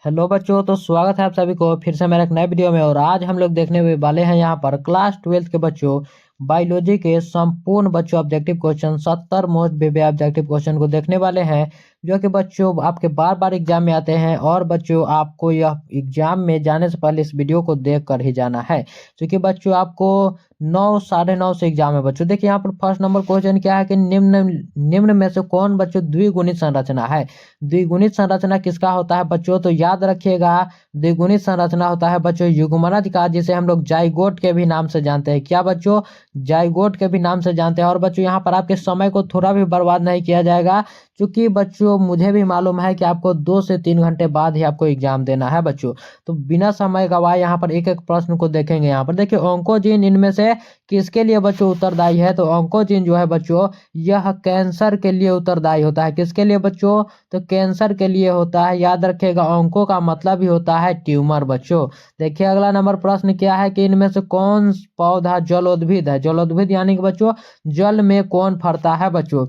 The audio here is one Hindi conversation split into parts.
हेलो बच्चों, तो स्वागत है आप सभी को फिर से मेरे एक नए वीडियो में। और आज हम लोग देखने वाले हैं यहाँ पर क्लास 12 के बच्चों बायोलॉजी के संपूर्ण बच्चों objective question 70 most baby objective question को देखने वाले हैं, जो कि बच्चों आपके बार बार एग्जाम में आते हैं। और बच्चों आपको यह एग्जाम में जाने से पहले इस वीडियो को देख कर ही जाना है, क्योंकि बच्चों आपको 9 9:30 से एग्जाम है। बच्चों देखिए यहाँ पर फर्स्ट नंबर क्वेश्चन क्या है कि निम्न निम्न में से कौन बच्चों द्विगुणित संरचना है। द्विगुणित संरचना किसका होता है बच्चों, तो याद रखिएगा द्विगुणित संरचना होता है बच्चों युग्मनज का, जिसे हम लोग जाइगोट के भी नाम से जानते हैं। क्या बच्चों, जाइगोट के भी नाम से जानते हैं। और बच्चों यहाँ पर आपके समय को थोड़ा भी बर्बाद नहीं किया जाएगा, क्योंकि बच्चों मुझे भी मालूम है कि आपको 2 से 3 घंटे बाद ही आपको एग्जाम देना है बच्चों। तो बिना समय गवाए यहाँ पर एक एक प्रश्न को देखेंगे। यहाँ पर देखिए ऑन्कोजीन इनमें से किसके लिए बच्चों उत्तरदायी है, तो ऑन्कोजीन जो है बच्चों यह कैंसर के लिए उत्तरदायी होता है। किसके लिए बच्चों, तो कैंसर के लिए होता है। याद रखिएगा ऑंको का मतलब ही होता है ट्यूमर बच्चों। देखिए अगला नंबर प्रश्न क्या है कि इनमें से कौन पौधा जलोद्भिद है। जलोद्भिद यानी कि बच्चों जल में कौन फरता है बच्चों,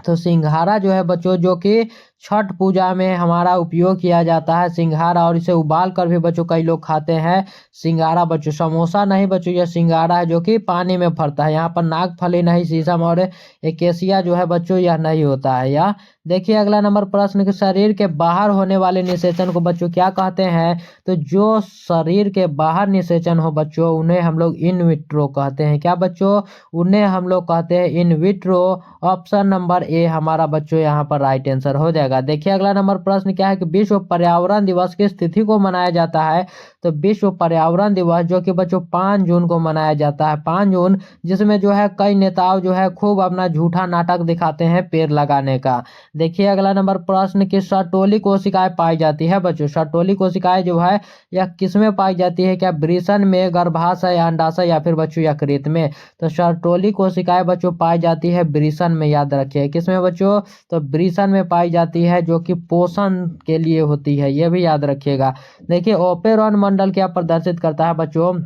तो सिंघाड़ा जो है बच्चों, जो कि छठ पूजा में हमारा उपयोग किया जाता है सिंघाड़ा। और इसे उबाल कर भी बच्चों कई लोग खाते हैं सिंघाड़ा बच्चों। समोसा नहीं बच्चों, यह सिंघाड़ा है जो कि पानी में फरता है। यहाँ पर नागफली नहीं, शीशम और एकेसिया जो है बच्चों यह नहीं होता है। यह देखिए अगला नंबर प्रश्न कि शरीर के बाहर होने वाले निषेचन को बच्चों क्या कहते हैं, तो जो शरीर के बाहर निषेचन हो बच्चों उन्हें हम लोग इन विट्रो कहते हैं। क्या बच्चों, उन्हें हम लोग कहते हैं in vitro. Option number A हमारा बच्चों यहाँ पर राइट आंसर हो जाएगा। देखिए अगला नंबर प्रश्न क्या है कि विश्व पर्यावरण दिवस किस तिथि को मनाया जाता है, तो विश्व पर्यावरण दिवस जो कि बच्चों 5 जून को मनाया जाता है। 5 जून, जिसमें जो है कई नेताओं जो है खूब अपना झूठा नाटक दिखाते हैं पेड़ लगाने का। देखिए अगला नंबर प्रश्न कि सर्टोली कोशिकाएं पाई जाती है बच्चों। सर्टोली कोशिकाएं जो है यह किसमें पाई जाती है, क्या वृषण में, गर्भाशय, अंडाशय या फिर बच्चों यकृत में। तो सर्टोली कोशिकाएं बच्चों पाई जाती है वृषण में। याद रखिए किसमें बच्चों, तो वृषण में पाई जाती है, जो कि पोषण के लिए होती है, यह भी याद रखिएगा। देखिए ओपेरॉन मंडल क्या प्रदर्शित करता है बच्चों,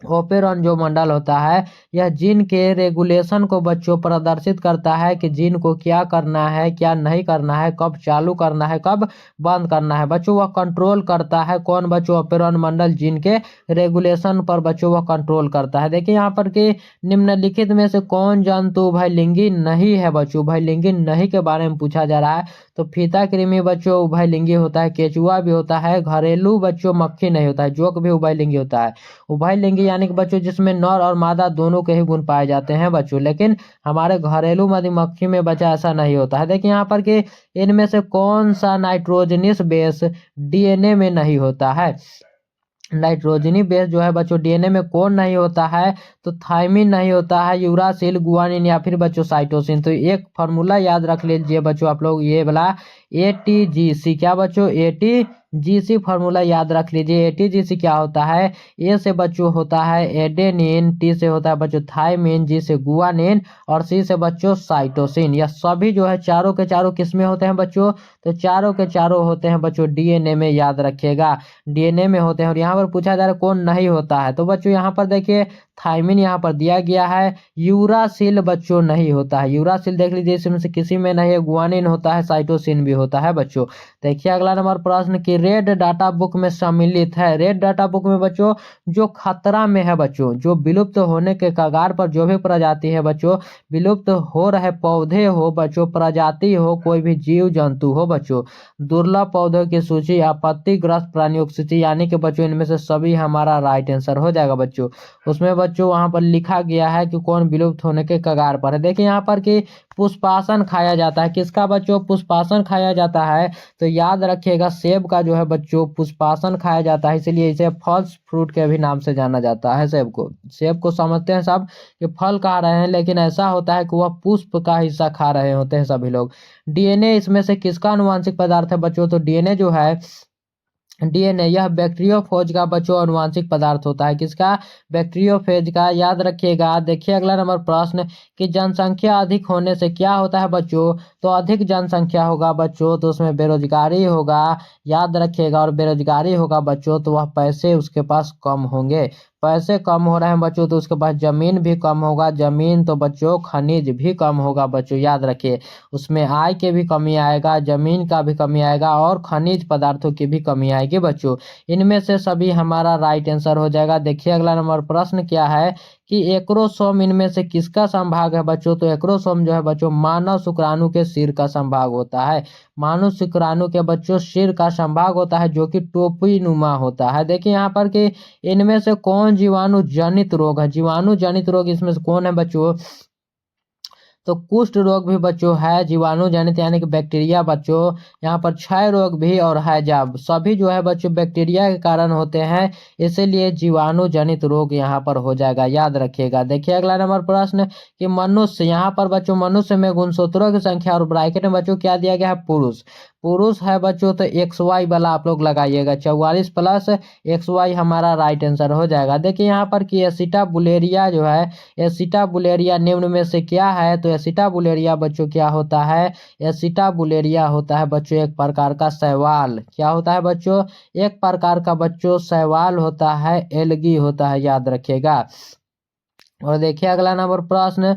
ओपेरॉन जो मंडल होता है यह जीन के रेगुलेशन को बच्चों प्रदर्शित करता है कि जीन को क्या करना है, क्या नहीं करना है, कब चालू करना है, कब बंद करना है बच्चों। वह कंट्रोल करता है कौन बच्चों, ओपेरॉन मंडल जीन के रेगुलेशन पर बच्चों वह कंट्रोल करता है। देखिए यहाँ पर कि निम्नलिखित में से कौन जंतु उभयलिंगी नहीं है बच्चों। उभयलिंगी नहीं के बारे में पूछा जा रहा है, तो फीता कृमि बच्चों उभयलिंगी होता है, केचुआ भी होता है, घरेलू बच्चों मक्खी नहीं होता है, जोक भी उभयलिंगी होता है। उभयलिंगी यानी कि बच्चों जिसमें नर और मादा दोनों के ही गुण पाए जाते हैं बच्चों, लेकिन हमारे घरेलू मधुमक्खी में बच्चा ऐसा नहीं होता है। देखिए यहाँ पर कि इनमें से कौन सा नाइट्रोजनस बेस डीएनए में नहीं होता है। नाइट्रोजनी बेस जो है बच्चों डीएनए में कौन नहीं होता है, तो थायमिन नहीं होता है, यूरासिल, गुआनिन या फिर बच्चों साइटोसिन। तो एक फार्मूला याद रख लीजिए बच्चों आप लोग, ये वाला एटीजीसी। क्या बच्चों, एटीजीसी फार्मूला याद रख लीजिए। एटीजीसी क्या होता है, ए से बच्चों होता है एडेनिन, टी से होता है बच्चों थायमिन, जी से गुआनिन और सी से बच्चों साइटोसिन। यह सभी जो है चारों के चारों किस में होते हैं बच्चों, तो चारों के चारों होते हैं बच्चों डीएनए में। याद रखिएगा डीएनए में होते हैं। और यहाँ पर पूछा जा रहा है कौन नहीं होता है, तो बच्चों यहाँ पर देखिए थायमिन यहाँ पर दिया गया है, यूरासिल बच्चों नहीं होता है। यूरासिल देख लीजिए इसमें से किसी में नहीं है, गुआनिन होता है, साइटोसिन भी होता है बच्चों। देखिए अगला नंबर प्रश्न कि रेड डाटा बुक में सम्मिलित है। रेड डाटा बुक में बच्चों जो खतरा में है बच्चों, जो विलुप्त होने के कगार पर जो भी प्रजाति है बच्चों, विलुप्त हो रहे पौधे हो बच्चों, प्रजाति हो, कोई भी जीव जंतु हो बच्चों, दुर्लभ पौधों की सूची, आपत्तिग्रस्त प्राणियों की सूची, यानी कि बच्चों इनमें से सभी हमारा राइट आंसर हो जाएगा बच्चों। उसमें बच्चों वहां पर लिखा गया है कि कौन विलुप्त होने के कगार पर है। देखिए यहाँ पर कि पुष्पासन खाया जाता है। किसका बच्चों, पुष्पासन खाया जाता है, तो याद रखिएगा सेब का जो है बच्चों पुष्पासन खाया जाता है, इसलिए इसे फल्स फ्रूट के भी नाम से जाना जाता है। सेब को समझते हैं सब कि फल खा रहे हैं, लेकिन ऐसा होता है कि वह पुष्प का हिस्सा खा रहे होते हैं सभी लोग। डीएनए इसमें से किसका अनुवांशिक पदार्थ है बच्चों, तो डीएनए जो है डीएनए यह बैक्टीरियोफेज का बच्चों अनुवांशिक पदार्थ होता है। किसका, बैक्टीरियोफेज का। याद रखिएगा। देखिए अगला नंबर प्रश्न कि जनसंख्या अधिक होने से क्या होता है बच्चों, तो अधिक जनसंख्या होगा बच्चों तो उसमें बेरोजगारी होगा। याद रखिएगा, और बेरोजगारी होगा बच्चों तो वह पैसे उसके पास कम होंगे। पैसे कम हो रहे हैं बच्चों तो उसके पास जमीन भी कम होगा, जमीन तो बच्चों खनिज भी कम होगा बच्चों, याद रखिए। उसमें आय के भी कमी आएगा, जमीन का भी कमी आएगा और खनिज पदार्थों की भी कमी आएगी बच्चों। इनमें से सभी हमारा राइट आंसर हो जाएगा। देखिए अगला नंबर प्रश्न क्या है कि एक्रोसोम इनमें से किसका संभाग है बच्चों, तो एक्रोसोम जो है बच्चों मानव शुक्राणु के सिर का संभाग होता है। मानव शुक्राणु के बच्चों सिर का संभाग होता है जो कि टोपी नुमा होता है। देखिए यहाँ पर कि इनमें से कौन जीवाणु जनित रोग है, जीवाणु जनित रोग इसमें से कौन है बच्चों, तो कुष्ठ रोग भी बच्चों है जीवाणु जनित यानी कि बैक्टीरिया बच्चों। यहाँ पर क्षय रोग भी और हैजा सभी जो है बच्चों बैक्टीरिया के कारण होते हैं, इसीलिए जीवाणु जनित रोग यहाँ पर हो जाएगा, याद रखिएगा। देखिए अगला नंबर प्रश्न कि मनुष्य, यहाँ पर बच्चों मनुष्य में गुणसूत्रों की संख्या और ब्रैकेट में बच्चों क्या दिया गया है, पुरुष। पुरुष है बच्चों तो XY वाला आप लोग लगाइएगा, 44 प्लस XY हमारा राइट आंसर हो जाएगा। देखिए यहाँ पर कि एसिटाबुलेरिया जो है, एसिटाबुलेरिया निम्न में से क्या है, तो एसिटाबुलेरिया बच्चों क्या होता है, एसिटाबुलेरिया होता है बच्चों एक प्रकार का शैवाल। क्या होता है बच्चों, एक प्रकार का बच्चों शैवाल होता है, एल्गी होता है, याद रखिएगा। और देखिए अगला नंबर प्रश्न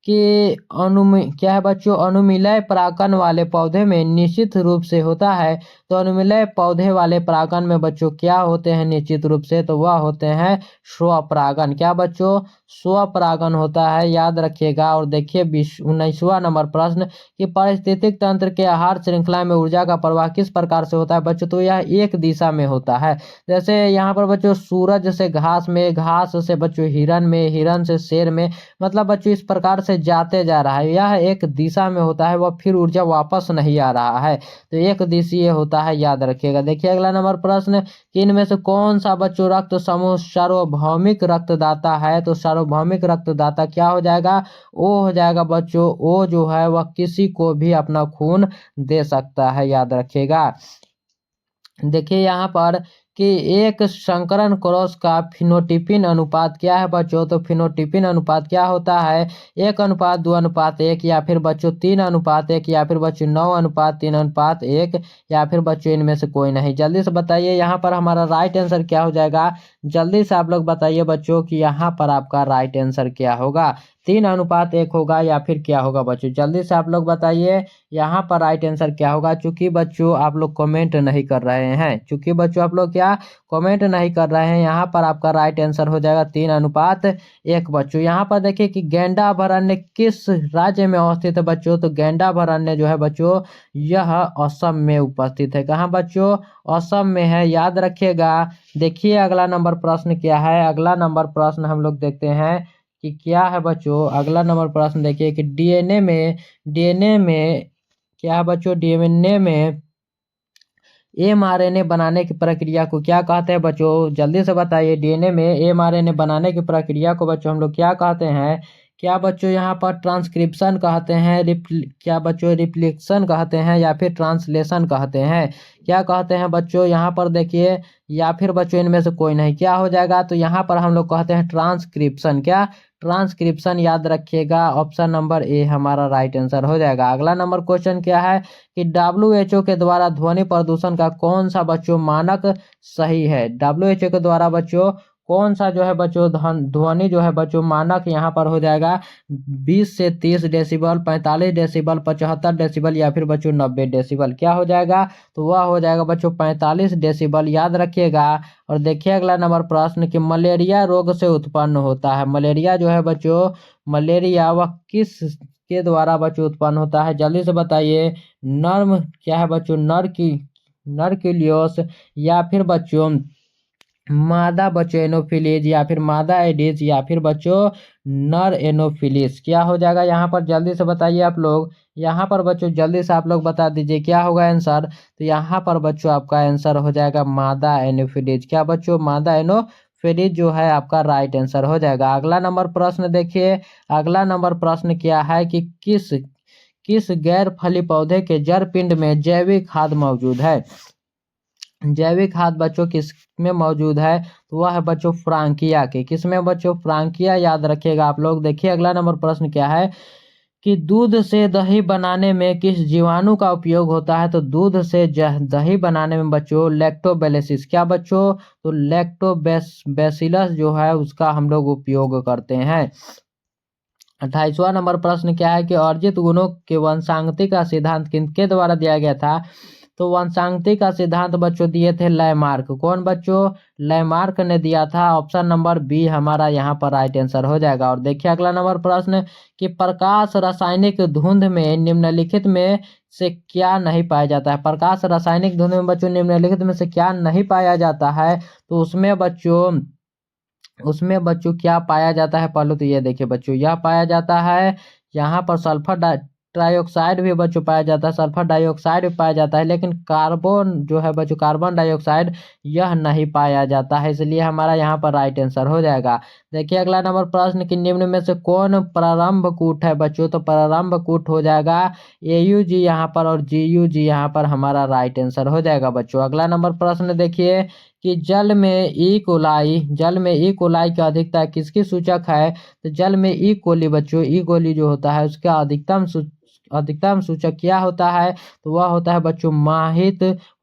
कि क्या है बच्चों, अनुमीलय परागकण वाले पौधे में निश्चित रूप से होता है, तो अनुमीलय पौधे वाले परागकण में बच्चों क्या होते हैं निश्चित रूप से, तो वह होते हैं स्वपरागन। क्या बच्चों, स्वपरागन होता है, याद रखिएगा। और देखिए 19वां नंबर प्रश्न कि पारिस्थितिक तंत्र के आहार श्रृंखला में ऊर्जा का प्रवाह किस प्रकार से होता है बच्चों, तो यह एक दिशा में होता है। जैसे यहाँ पर बच्चों सूरज से घास में, घास से बच्चों हिरन में, हिरन से शेर में, मतलब बच्चों इस प्रकार से जाते जा रहा है, यह एक दिशा में होता है, वह फिर ऊर्जा वापस नहीं आ रहा है, तो एक दिशीय होता है, याद रखिएगा। देखिए अगला नंबर प्रश्न कि इनमें से कौन सा बच्चों रक्त समूह सार्वभौमिक रक्तदाता है, तो सार्वभौमिक रक्तदाता क्या हो जाएगा, ओ हो जाएगा बच्चों, ओ जो है वह किसी को भी अपना खून दे सकता है, याद रखिएगा। देखिए यहाँ पर कि एक संकरण क्रॉस का फिनोटिपिन अनुपात क्या है बच्चों, तो फिनोटिपिन अनुपात क्या होता है, 1:2:1 या फिर बच्चों 3:1 या फिर बच्चों 9:3:1 या फिर बच्चों इनमें से कोई नहीं। जल्दी से बताइए यहाँ पर हमारा राइट आंसर क्या हो जाएगा, जल्दी से आप लोग बताइए बच्चों कि यहाँ पर आपका राइट आंसर क्या होगा, 3:1 होगा या फिर क्या होगा बच्चों, जल्दी से आप लोग बताइए यहाँ पर राइट आंसर क्या होगा। चूंकि बच्चों आप लोग कमेंट नहीं कर रहे हैं, चूंकि बच्चों आप लोग क्या कमेंट नहीं कर रहे हैं, यहाँ पर आपका राइट आंसर हो जाएगा 3:1 बच्चों। यहाँ पर देखिए कि गेंडा अभयारण्य किस राज्य में अवस्थित है बच्चों, तो गेंडा अभयारण्य जो है बच्चों यह असम में उपस्थित है। कहाँ बच्चों, असम में है, याद रखिएगा। देखिए अगला नंबर प्रश्न क्या है, अगला नंबर प्रश्न हम लोग देखते हैं कि क्या है बच्चों। अगला नंबर प्रश्न देखिए कि डीएनए में क्या है बच्चों, डीएनए में mRNA बनाने की प्रक्रिया को क्या कहते हैं बच्चों, जल्दी से बताइए। डीएनए में mRNA बनाने की प्रक्रिया को बच्चों हम लोग क्या कहते हैं, क्या बच्चों यहाँ पर ट्रांसक्रिप्शन कहते हैं, क्या बच्चों रिप्लिकेशन कहते हैं या फिर ट्रांसलेशन कहते हैं, क्या कहते हैं बच्चों यहाँ पर देखिए, या फिर बच्चों इनमें से कोई नहीं, क्या हो जाएगा, तो यहाँ पर हम लोग कहते हैं ट्रांसक्रिप्शन। क्या, ट्रांसक्रिप्शन, याद रखिएगा। ऑप्शन नंबर ए हमारा राइट आंसर हो जाएगा। अगला नंबर क्वेश्चन क्या है कि WHO के द्वारा ध्वनि प्रदूषण का कौन सा बच्चों मानक सही है, WHO के द्वारा बच्चों कौन सा जो है बच्चों ध्वनि जो है बच्चों मानक यहाँ पर हो जाएगा 20 से 30 डेसिबल, 45 डेसिबल, 75 डेसिबल या फिर बच्चों 90 डेसिबल। क्या हो जाएगा, तो वह हो जाएगा बच्चों 45 डेसिबल, याद रखिएगा। और देखिए अगला नंबर प्रश्न कि मलेरिया रोग से उत्पन्न होता है, मलेरिया जो है बच्चों, मलेरिया वह किस के द्वारा बच्चों उत्पन्न होता है, जल्दी से बताइए। नर्म क्या है बच्चों, नरकिलियोस या फिर बच्चों मादा बच्चों एनोफिलीज या फिर मादा एडिस या फिर बच्चों नर एनोफिलिस। क्या हो जाएगा यहाँ पर, जल्दी से बताइए आप लोग। यहाँ पर बच्चों जल्दी से आप लोग बता दीजिए क्या होगा आंसर, तो यहाँ पर बच्चों आपका आंसर हो जाएगा मादा एनोफिलीज। क्या बच्चों, मादा एनोफिलीज जो है आपका राइट आंसर हो जाएगा। अगला नंबर प्रश्न देखिए, अगला नंबर प्रश्न क्या है कि किस किस गैर फली पौधे के जड़ पिंड में जैविक खाद मौजूद है, जैविक खाद बच्चों किस में मौजूद है, तो वह है बच्चों फ्रांकिया के, किसमें बच्चों, फ्रांकिया, याद रखिएगा आप लोग। देखिए अगला नंबर प्रश्न क्या है कि दूध से दही बनाने में किस जीवाणु का उपयोग होता है? तो दूध से दही बनाने में बच्चों लैक्टोबैसिलस, क्या बच्चों? तो लैक्टोबैसिलस जो है उसका हम लोग उपयोग करते हैं। 28वां नंबर प्रश्न क्या है कि अर्जित गुणों के वंशांगति का सिद्धांत किनके द्वारा दिया गया था? तो वंशांगति का सिद्धांत बच्चों दिए थे लैमार्क। कौन बच्चों? लैमार्क ने दिया था। ऑप्शन नंबर बी हमारा यहाँ पर राइट आंसर हो जाएगा। और देखिए अगला नंबर प्रश्न कि प्रकाश रासायनिक धुंध में निम्नलिखित में से क्या नहीं पाया जाता है? प्रकाश रासायनिक धुंध में बच्चों निम्नलिखित में से क्या नहीं पाया जाता है? तो उसमें बच्चों क्या पाया जाता है? पहले तो ये देखिए बच्चों, यह पाया जाता है यहाँ पर सल्फर ट्राइऑक्साइड भी बच्चों पाया जाता है, सल्फर डाइऑक्साइड भी पाया जाता है, लेकिन कार्बन जो है बच्चों कार्बन डाइऑक्साइड यह नहीं पाया जाता है, इसलिए हमारा यहाँ पर राइट आंसर हो जाएगा। देखिए अगला नंबर प्रश्न कि निम्न में से कौन प्रारंभ कूट है बच्चों? तो प्रारंभ कूट हो जाएगा AUG यहाँ पर, और GUG यहाँ पर हमारा राइट आंसर हो जाएगा बच्चों। अगला नंबर प्रश्न देखिए कि जल में ई कोलाई की अधिकता किसकी सूचक है? तो जल में ई कोली बच्चों, ई कोली जो होता है उसका अधिकतम सूचक क्या होता है? तो वह होता है बच्चों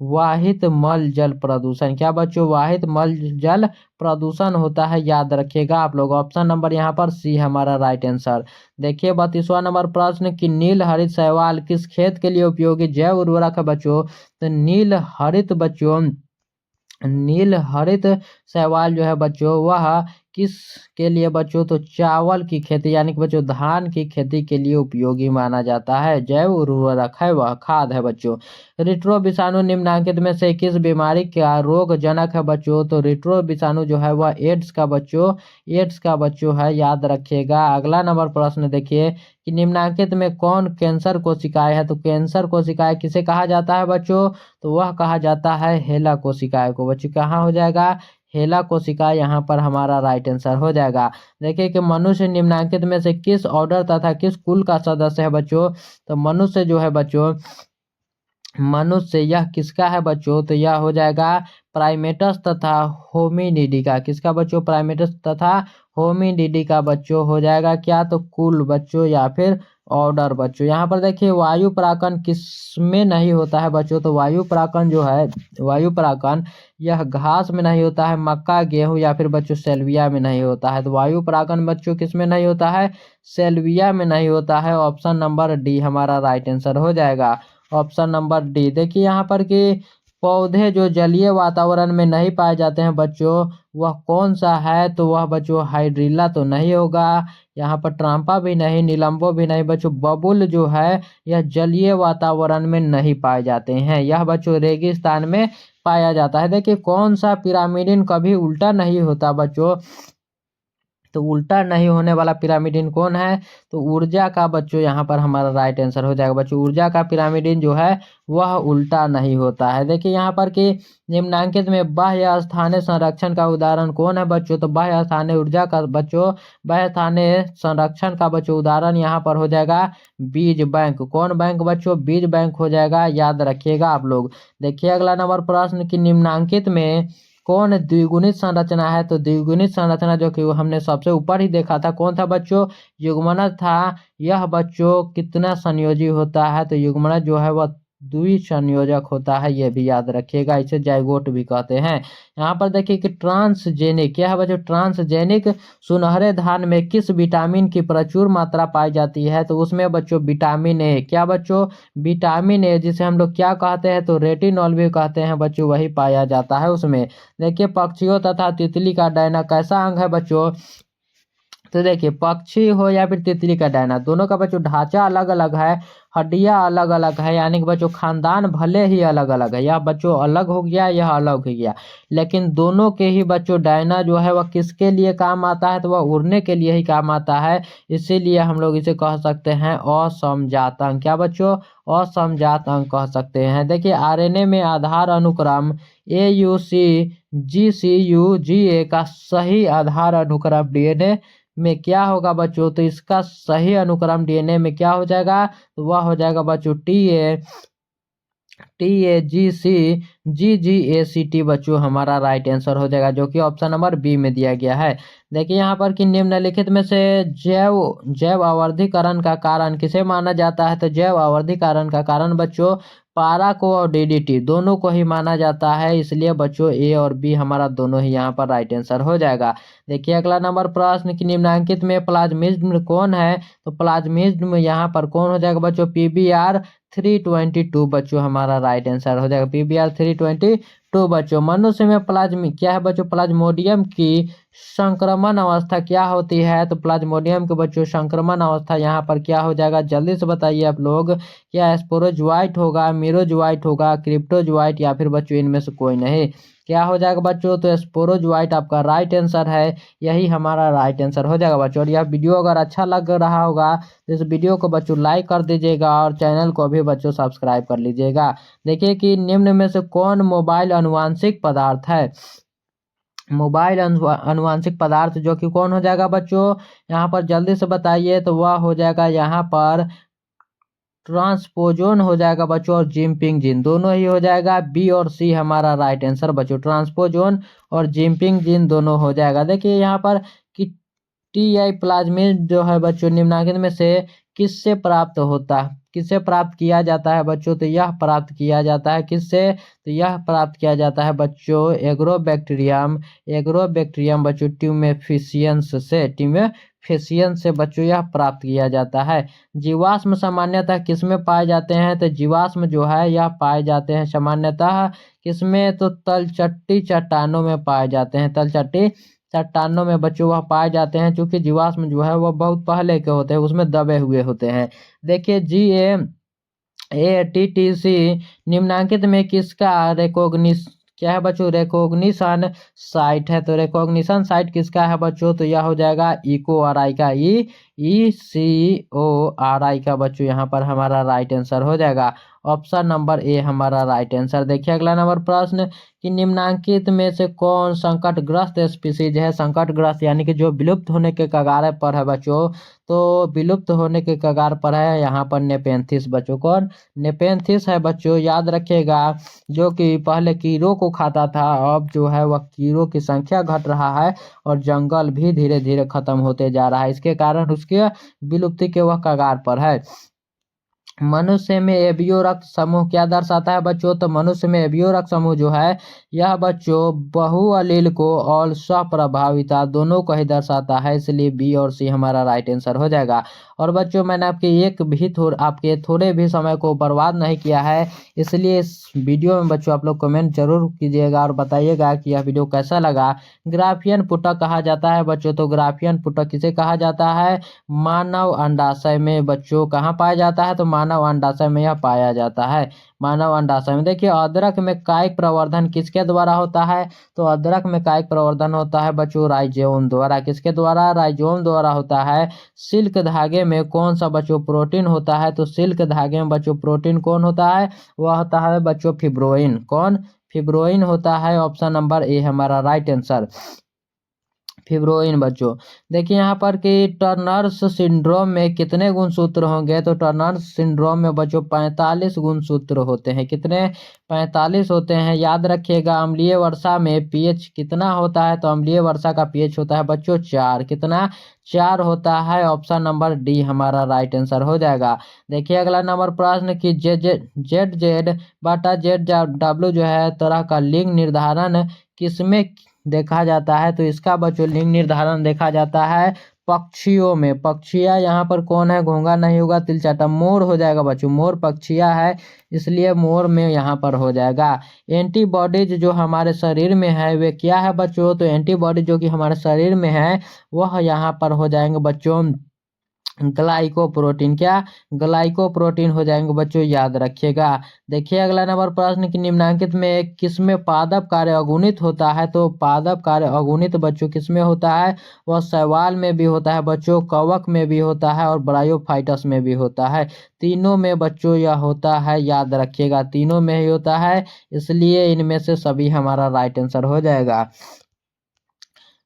वाहित मल जल प्रदूषण। क्या बच्चों? वाहित मल जल प्रदूषण होता है, याद रखिएगा आप लोग। ऑप्शन नंबर यहाँ पर सी हमारा राइट आंसर। देखिए 32वां नंबर प्रश्न कि नील हरित शैवाल किस खेत के लिए उपयोगी जैव उर्वरक है बच्चों? तो नील हरित शैवाल जो है बच्चों वह किस के लिए बच्चों? तो चावल की खेती यानी कि बच्चों धान की खेती के लिए उपयोगी माना जाता है। जैव उर्वरक है, वह खाद है बच्चों। रिट्रो विषाणु निम्नलिखित में से किस बीमारी का रोग जनक है बच्चों? तो रिट्रो विषाणु जो है वह एड्स का बच्चों है, याद रखिएगा। अगला नंबर प्रश्न देखिए कि निम्नलिखित में कौन कैंसर कोशिकाएं है? तो कैंसर कोशिकाएं किसे कहा जाता है बच्चों? तो वह कहा जाता है हेला कोशिकाएं को। बच्चों कहाँ हो जाएगा? हेला कोशिका यहाँ पर हमारा राइट आंसर हो जाएगा। देखिए कि मनुष्य निम्नलिखित में से किस ऑर्डर तथा किस कुल का सदस्य है बच्चों? तो मनुष्य जो है बच्चों, मनुष्य यह किसका है बच्चों? तो यह हो जाएगा प्राइमेटस तथा होमिनिडी का। किसका बच्चों? प्राइमेटस तथा होमिनिडी का बच्चों हो जाएगा क्या? तो कुल बच्चों या फिर ऑर्डर बच्चों। यहाँ पर देखिए वायु परागण किसमें नहीं होता है बच्चों? तो वायु परागण यह घास में नहीं होता है, मक्का गेहूं या फिर बच्चों सेल्विया में नहीं होता है। तो वायु परागण बच्चों किस में नहीं होता है? सेल्विया में नहीं होता है। ऑप्शन नंबर डी हमारा राइट आंसर हो जाएगा। Option number D. देखिए यहाँ पर कि पौधे जो जलीय वातावरण में नहीं पाए जाते हैं बच्चों, वह कौन सा है? तो वह बच्चों हाइड्रिला तो नहीं होगा, यहाँ पर ट्रांपा भी नहीं, निलंबो भी नहीं बच्चों। बबुल जो है यह जलीय वातावरण में नहीं पाए जाते हैं, यह बच्चों रेगिस्तान में पाया जाता है। देखिए कौन सा पिरामिडिन कभी उल्टा नहीं होता बच्चों? तो उल्टा नहीं होने वाला पिरामिडिन कौन है? तो ऊर्जा का बच्चों यहाँ पर हमारा राइट आंसर हो जाएगा बच्चों। ऊर्जा का पिरामिडिन जो है वह उल्टा नहीं होता है। देखिए यहाँ पर कि निम्नांकित में बाह्य स्थानीय संरक्षण का उदाहरण कौन है बच्चों? तो बाह्य स्थानीय ऊर्जा का बच्चों, बाह्य स्थानीय संरक्षण का बच्चों उदाहरण यहाँ पर हो जाएगा बीज बैंक। कौन बैंक बच्चों? बीज बैंक हो जाएगा, याद रखिएगा आप लोग। देखिए अगला नंबर प्रश्न कि निम्नांकित में कौन द्विगुणित संरचना है? तो द्विगुणित संरचना जो कि हमने सबसे ऊपर ही देखा था कौन था बच्चों? युग्मनज था। यह बच्चों कितना संयोजी होता है? तो युग्मनज जो है वह द्विसंयोजक होता है, यह भी याद रखिएगा, इसे जाइगोट भी कहते हैं। यहाँ पर देखिए कि ट्रांसजेनिक क्या है बच्चों? ट्रांसजेनिक सुनहरे धान में किस विटामिन की प्रचुर मात्रा पाई जाती है? तो उसमें बच्चों विटामिन ए। क्या बच्चों? विटामिन ए, जिसे हम लोग क्या कहते हैं? तो रेटिनॉल भी कहते हैं बच्चों, वही पाया जाता है उसमें। देखिए पक्षियों तथा तितली का डैना कैसा अंग है बच्चों? तो देखिए पक्षी हो या फिर तितली का डैना, दोनों का बच्चों ढांचा अलग अलग है, हड्डियां अलग अलग है, यानी कि बच्चों खानदान भले ही अलग अलग है, यह बच्चों अलग हो गया, यह अलग हो गया, लेकिन दोनों के ही बच्चों डैना जो है वह किसके लिए काम आता है? तो वह उड़ने के लिए ही काम आता है, इसीलिए हम लोग इसे कह सकते हैं असमजात अंग। क्या बच्चों? असमजात अंग कह सकते हैं। देखिए आरएनए में आधार अनुक्रम AUC GCU GA का सही आधार अनुक्रम DNA में क्या होगा बच्चों? तो इसका सही अनुक्रम DNA में क्या हो जाएगा? तो वह हो जाएगा बच्चों TAGCGGACT बच्चों हमारा राइट आंसर हो जाएगा, जो कि ऑप्शन नंबर बी में दिया गया है। देखिए यहाँ पर कि निम्नलिखित में से जैव जैव आवर्धीकरण का कारण किसे माना जाता है। तो जैव आवर्धीकरण का कारण बच्चों पारा को और DDT दोनों को ही माना जाता है, इसलिए बच्चों ए और बी हमारा दोनों ही यहाँ पर राइट आंसर हो जाएगा। देखिए अगला नंबर प्रश्न कि निम्नांकित में प्लाज्मिज्म कौन है। तो प्लाज्मिज्म यहाँ पर कौन हो जाएगा बच्चों, PBr 322 बच्चों हमारा राइट आंसर हो जाएगा, PBr 322 बच्चों। मनुष्य में प्लाज्मी क्या है बच्चों, प्लाज्मोडियम की संक्रमण अवस्था क्या होती है। तो प्लाज्मोडियम के बच्चों संक्रमण अवस्था यहाँ पर क्या हो जाएगा, जल्दी से बताइए आप लोग। क्या स्पोरोजोइट होगा, मीरोजोइट होगा, क्रिप्टोजोइट, या फिर बच्चों इनमें से कोई नहीं। क्या हो जाएगा बच्चों, तो स्पोरोजोइट आपका राइट आंसर है, यही हमारा राइट आंसर हो जाएगा बच्चों। और यह वीडियो अगर अच्छा लग रहा होगा तो इस वीडियो को बच्चों लाइक कर दीजिएगा और चैनल को भी बच्चों सब्सक्राइब कर लीजिएगा। देखिए कि निम्न में से कौन मोबाइल आनुवांशिक पदार्थ है। मोबाइल आनुवांशिक पदार्थ जो कि कौन हो जाएगा बच्चों, यहाँ पर जल्दी से बताइए। तो वह हो जाएगा यहाँ पर ट्रांसपोजोन हो जाएगा बच्चों, और जिनपिंग जीन दोनों ही हो जाएगा। बी और सी हमारा राइट आंसर बच्चों, ट्रांसपोजोन और जिनपिंग जीन दोनों हो जाएगा। देखिए यहाँ पर कि TI प्लाज्मिड जो है बच्चों निम्नलिखित में से किससे प्राप्त होता है, किससे प्राप्त किया जाता है बच्चों। तो यह प्राप्त किया जाता है किससे, तो यह प्राप्त किया जाता है बच्चों एग्रोबैक्टीरियम बच्चों ट्यूमेफिशियंस से बच्चों यह प्राप्त किया जाता है। जीवाश्म सामान्यतः किसमें पाए जाते हैं। तो जीवाश्म जो है यह पाए जाते हैं सामान्यतः किसमें, तो तलचट्टी चट्टानों में पाए जाते हैं, तलचट्टी चट्टानों में बच्चों वह पाए जाते हैं, क्योंकि जीवाश्म जो है वह बहुत पहले के होते हैं, उसमें दबे हुए होते हैं। देखिए GATTC निम्नांकित में किसका क्या है बच्चों, रिकॉग्निशन साइट है। तो रिकॉग्निशन साइट किसका है बच्चों, तो यह हो जाएगा ECORI का, ECORI का बच्चों यहाँ पर हमारा राइट आंसर हो जाएगा, ऑप्शन नंबर ए हमारा राइट आंसर। देखिए अगला नंबर प्रश्न कि निम्नांकित में से कौन संकटग्रस्त स्पीसीज है। संकटग्रस्त यानी कि जो विलुप्त होने के कगार पर है बच्चों, तो विलुप्त होने के कगार पर है यहाँ पर नेपेंथिस बच्चों, कौन, नेपेंथिस है बच्चों, याद रखिएगा। जो कि पहले कीड़ों को खाता था, अब जो है वह कीड़ों की संख्या घट रहा है और जंगल भी धीरे धीरे खत्म होते जा रहा है, इसके कारण उसके विलुप्ति के वह कगार पर है। मनुष्य में एबियो रक्त समूह क्या दर्शाता है बच्चों। तो मनुष्य में एबियो रक्त समूह जो है यह बच्चों बहुअलील को और स्वप्रभाविता दोनों को ही दर्शाता है, इसलिए बी और सी हमारा राइट आंसर हो जाएगा। और बच्चों मैंने आपके थोड़े भी समय को बर्बाद नहीं किया है, इसलिए इस वीडियो में बच्चों आप लोग कमेंट जरूर कीजिएगा और बताइएगा कि यह वीडियो कैसा लगा। ग्राफियन पुटक कहा जाता है बच्चों, तो ग्राफियन पुटक किसे कहा जाता है, मानव अंडाशय में बच्चों कहाँ पाया जाता है। तो मानव अंडाशय में यह पाया जाता है, मानव अंडाशय में। देखिए अदरक में कायिक प्रवर्धन किसके द्वारा होता है। तो अदरक में कायिक प्रवर्धन होता है बच्चों राइजोम द्वारा, किसके द्वारा, राइजोम द्वारा होता है। सिल्क धागे में कौन सा बच्चों प्रोटीन होता है। तो सिल्क धागे में बच्चों प्रोटीन कौन होता है, वह होता है बच्चों फिब्रोइन, कौन, फिब्रोइन होता है, ऑप्शन नंबर ए हमारा राइट आंसर, फिब्रोइन बच्चों। देखिए यहाँ पर कि टर्नर्स सिंड्रोम में कितने गुणसूत्र होंगे। तो टर्नर्स सिंड्रोम में बच्चों 45 गुणसूत्र होते हैं, कितने, 45 होते हैं। याद रखिएगा अम्लीय वर्षा में पीएच कितना होता है। तो अम्लीय वर्षा का पीएच होता है बच्चों 4, कितना, 4 होता है, ऑप्शन नंबर डी हमारा राइट आंसर हो जाएगा। देखिए अगला नंबर प्रश्न की ZZ बटा ZW जो है तरह का लिंग निर्धारण किसमें देखा जाता है। तो इसका बच्चों लिंग निर्धारण देखा जाता है पक्षियों में। पक्षिया यहाँ पर कौन है, घोंघा नहीं होगा, तिलचाटा, मोर हो जाएगा बच्चों, मोर पक्षिया है, इसलिए मोर में यहाँ पर हो जाएगा। एंटीबॉडीज जो हमारे शरीर में है वे क्या है बच्चों। तो एंटीबॉडी जो कि हमारे शरीर में है वह यहाँ पर हो जाएंगे बच्चों ग्लाइकोप्रोटीन, क्या, ग्लाइकोप्रोटीन हो जाएंगे बच्चों, याद रखिएगा। देखिए अगला नंबर प्रश्न की निम्नांकित में किसमें पादप कार्य अगुणित होता है। तो पादप कार्य अगुणित बच्चों किसमें होता है, वह शैवाल में भी होता है बच्चों, कवक में भी होता है और ब्रायोफाइटस में भी होता है, तीनों में बच्चों यह होता है, याद रखिएगा तीनों में ही होता है, इसलिए इनमें से सभी हमारा राइट आंसर हो जाएगा।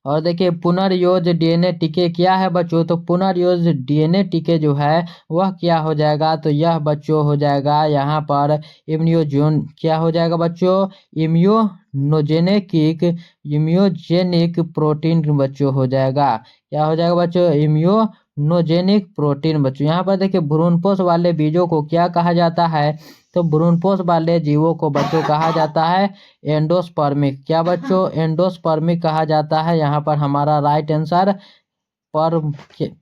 और देखिए पुनर्योज डीएनए टीके क्या है बच्चों, तो पुनर्योज डीएनए टीके जो है वह क्या हो जाएगा, तो यह बच्चों हो जाएगा यहाँ पर इम्यूनोजोन, क्या हो जाएगा बच्चों, इम्यूनोजेनिक इम्यूनोजेनिक प्रोटीन बच्चों हो जाएगा, क्या हो जाएगा बच्चों, इम्यूनोजेनिक प्रोटीन बच्चों। यहाँ पर देखिए भ्रूणपोष वाले बीजों को क्या कहा जाता है, तो भ्रूणपोष वाले जीवों को बच्चों कहा जाता है एंडोस्पर्मिक, क्या बच्चों, एंडोस्पर्मिक कहा जाता है। यहाँ पर हमारा राइट आंसर पर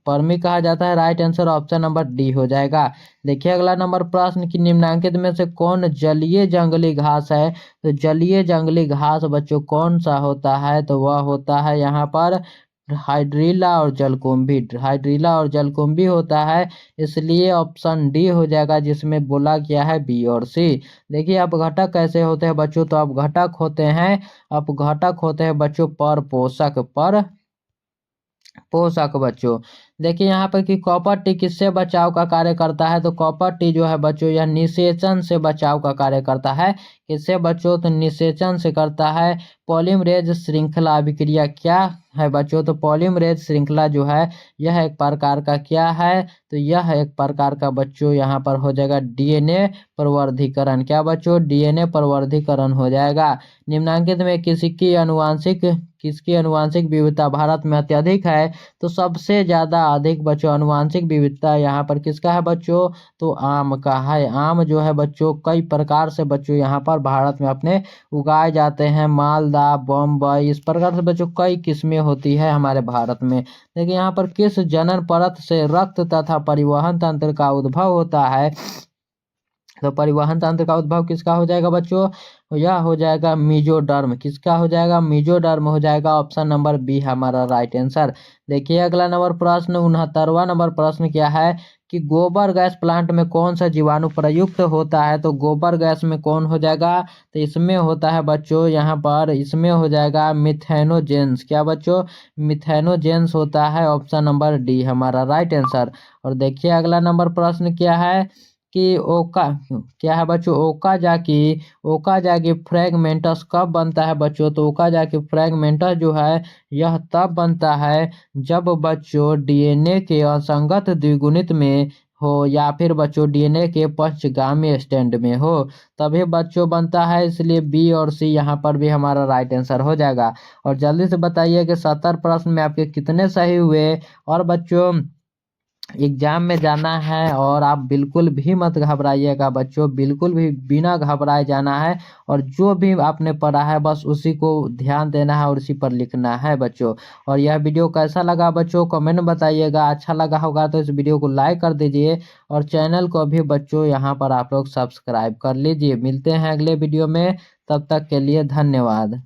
पर्मिक कहा जाता है, right answer option number D हो जाएगा। देखिए अगला नंबर प्रश्न की निम्नलिखित में से कौन जलीय जंगली घास है, तो जलीय जंगली घास बच्चों कौन सा होता है, तो वह होता है यहाँ पर हाइड्रीला और जलकुंभी, हाइड्रीला और जलकुंभी होता है, इसलिए ऑप्शन डी हो जाएगा जिसमें बोला गया है बी और सी। देखिए अब घटक कैसे होते हैं बच्चों, तो अब घटक होते हैं, अब घटक होते हैं बच्चों पर पोषक, पर पोषक बच्चों। देखिए यहाँ पर कि कॉपर टी किससे बचाव का कार्य करता है, तो कॉपर टी जो है बच्चों यह निषेचन से बचाव का कार्य करता है, किससे बच्चों, तो निषेचन से करता है। पॉलीमरेज श्रृंखला अभिक्रिया क्या है बच्चों, तो पॉलीमरेज श्रृंखला जो है यह एक प्रकार का क्या है, तो यह एक प्रकार का बच्चों यहाँ पर हो जाएगा डीएनए प्रवर्धीकरण, क्या बच्चों, डीएनए प्रवर्धीकरण हो जाएगा। निम्नांकित में किसकी आनुवांशिक विविधता भारत में अत्यधिक है, तो सबसे ज्यादा अधिक बच्चों आनुवांशिक विविधता यहाँ पर किसका है बच्चों, तो आम का है। आम जो है बच्चों कई प्रकार से बच्चों यहाँ पर भारत में अपने उगाए जाते हैं, मालदा, बम्बई, इस प्रकार से बच्चों कई किस्में होती है हमारे भारत में। देखिए यहाँ पर किस जनन परत से रक्त तथा परिवहन तंत्र का उद्भव होता है, तो परिवहन तंत्र का उद्भव किसका हो जाएगा बच्चों, यह हो जाएगा मीजोडर्म, किसका हो जाएगा, मीजोडर्म हो जाएगा, ऑप्शन नंबर बी हमारा राइट आंसर। देखिए अगला नंबर प्रश्न 69वां नंबर प्रश्न क्या है कि गोबर गैस प्लांट में कौन सा जीवाणु प्रयुक्त होता है, तो गोबर गैस में कौन हो जाएगा, तो इसमें होता है बच्चों यहाँ पर, इसमें हो जाएगा मिथेनोजेंस, क्या बच्चों, मिथेनोजेंस होता है, ऑप्शन नंबर डी हमारा राइट आंसर। और देखिए अगला नंबर प्रश्न क्या है कि ओका, क्या है बच्चों, ओकाजाकी फ्रैगमेंटस कब बनता है बच्चों, तो ओकाजाकी फ्रैगमेंटस जो है यह तब बनता है जब बच्चों डीएनए के असंगत द्विगुणित में हो या फिर बच्चों डीएनए के पंचगामी स्टैंड में हो, तभी बच्चों बनता है, इसलिए बी और सी यहाँ पर भी हमारा राइट आंसर हो जाएगा। और जल्दी से बताइए कि 70 प्रश्न में आपके कितने सही हुए। और बच्चों एग्जाम में जाना है और आप बिल्कुल भी मत घबराइएगा बच्चों, बिल्कुल भी बिना घबराए जाना है, और जो भी आपने पढ़ा है बस उसी को ध्यान देना है और उसी पर लिखना है बच्चों। और यह वीडियो कैसा लगा बच्चों कमेंट में बताइएगा, अच्छा लगा होगा तो इस वीडियो को लाइक कर दीजिए, और चैनल को भी बच्चों यहाँ पर आप लोग सब्सक्राइब कर लीजिए। मिलते हैं अगले वीडियो में, तब तक के लिए धन्यवाद।